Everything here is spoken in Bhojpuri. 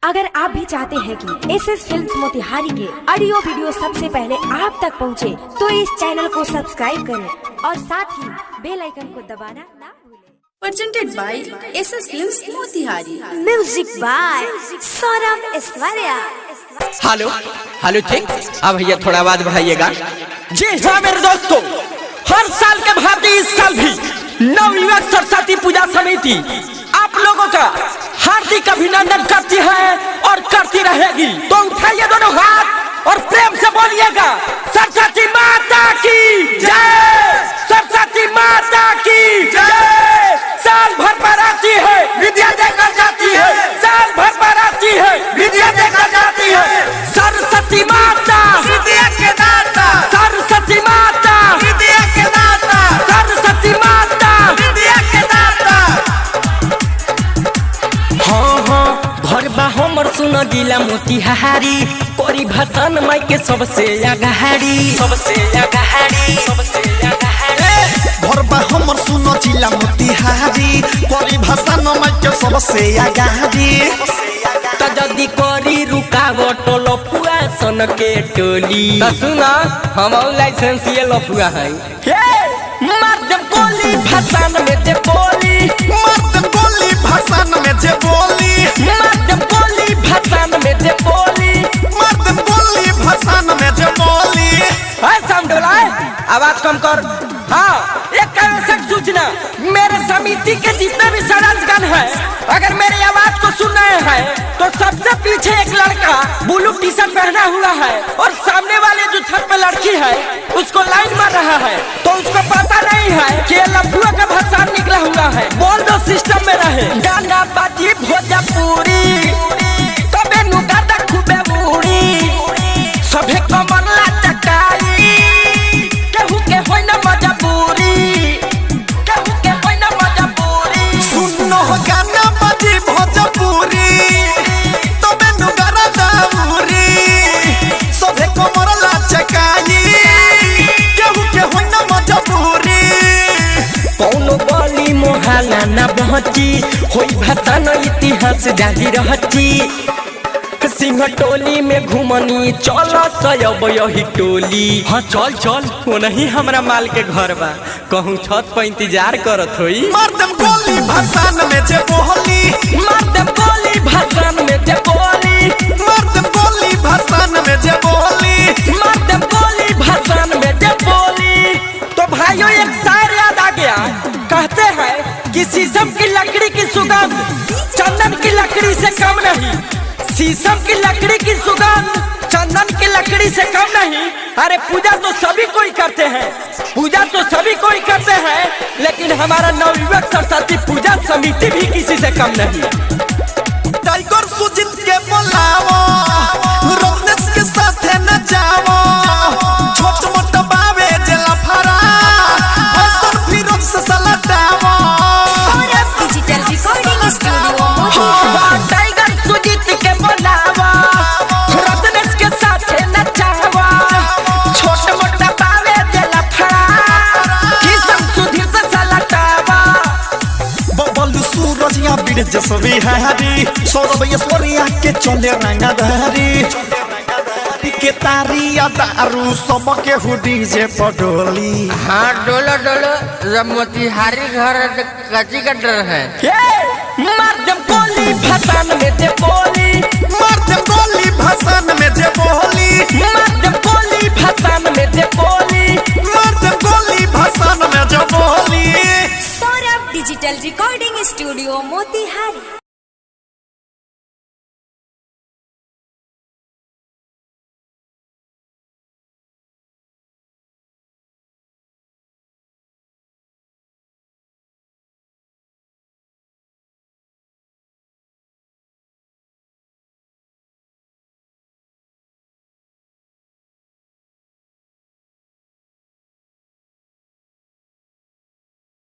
अगर आप भी चाहते हैं कि एसएस फिल्म्स मोतिहारी के ऑडियो वीडियो सबसे पहले आप तक पहुंचे, तो इस चैनल को सब्सक्राइब करें और साथ ही बेल आइकन को दबाना ना भूलें। Presented by SS Films Motihari. Music by Saurabh Aishwarya. Hello hello check. अब भैया थोड़ा आवाज बढ़ाइएगा। जी हाँ मेरे दोस्तों, हर साल के भांति इस साल भी नवयुवक सरस्वती पूजा समिति आप लोगों का हार्दिक अभिनंदन करती है और करती रहेगी। तो उठाइए दोनों हाथ और प्रेम से बोलिएगा सरस्वती माता की जय, सरस्वती माता की जय। साल भर पर आती है विद्या देकर जाती है, साल भर पर आती है विद्या देकर जाती है। सरस्वती माता विद्या के दाता, सरस्वती माता विद्या के दाता, सरस्वती माता विद्या के दाता। हाँ हाँ भरबा हमर सुन जिला मोतिहारी, परिभाषण माई के सबसे आगाड़ी, सबसे आगाड़ी, सबसे आगाड़ी। भरबा हमर सुनो जिला मोतिहारी, परिभाषा नमय के सबसे आगाड़ी। त जदी करी रुकावट लफुआ सन के टोली, त सुना हम लाइसेंस ये लफुआ है। मार दे गोली भाषण में दे बोली, मार दे गोली भाषण में जे बोली, मार दे गोली भाषण में दे बोली, मार दे गोली भाषण में जे बोली। है समझला, आवाज कम कर। हाँ एक आवश्यक सूचना, मेरे समिति के जितने भी सदस्यगण हैं, अगर मेरी आवाज को सुन रहे हैं तो सबसे पीछे एक लड़का ब्लू टी शर्ट पहना हुआ है और सामने वाले जो छत पे लड़की है उसको लाइन मार रहा है, तो उसको पता नहीं है कि ये लफुआ का भाषण निकला हुआ है। बोल दो सिस्टम में रहे गाना बाजी भोजपुरी, तबे नुगादा खूबे बूढ़ी, सभे कमर ला चकाई, केहू के होई ना मजबूरी, केहू के होई ना मजबूरी। सुनो गाना बाजी भोजपुरी, तबे नुगारा दाऊरी, सभे कमर ला चकाई, केहू के होई ना मजबूरी। कौनो गली मोहल्ला ना बहची, होई भाषा न इतिहास जारी रहची। सिंह टोली में घुमनी चल सयब यही टोली। हाँ चल चल, वो नहीं हमरा माल के घर बा, कहूँ छत पर इंतजार करत होई। मार दे गोली भाषण में जे बोली, मार दे गोली भाषण में जे बोली, मार दे गोली भाषण में जे बोली, मार दे गोली भाषण में जे बोली। तो भाइयों एक शायर याद आ गया, कहते हैं कि शीशम की लकड़ी की सुगंध चंदन की लकड़ी से कम नहीं, शीशम की लकड़ी की सुगंध चंदन की लकड़ी से कम नहीं। अरे पूजा तो सभी कोई करते हैं, पूजा तो सभी कोई करते हैं, लेकिन हमारा नवयुवक सरस्वती पूजा समिति भी किसी से कम नहीं। टाइगर सुजीत के बुलावो, रत्नेश के साथ न जाओ, छोट मोट बावे जेला फरा, हसन फिरोज से सलटावो। Saurabh digital recording studio Motihari. Tiger Sujeet के बुलावा, रत्नेश के साथ न जाओ, छोट मोट बावे जेला फरा, किसन सुधीर से सलटावा। बबलू सूरज या बीड़ जसवी हारी, सौरभ ऐश्वर्या के चले रंगधारी, के तारिया दारू सबके हुडी जे पडोली। हाँ डोलो डोलो, जब मोतिहारी घर कची का डर है। मार दे गोली भाषण में दे बोली, मार दे गोली भाषण में जे बोली, मार दे गोली भाषण में दे बोली, मार दे गोली भाषण में जे बोली। Saurabh digital recording studio Motihari.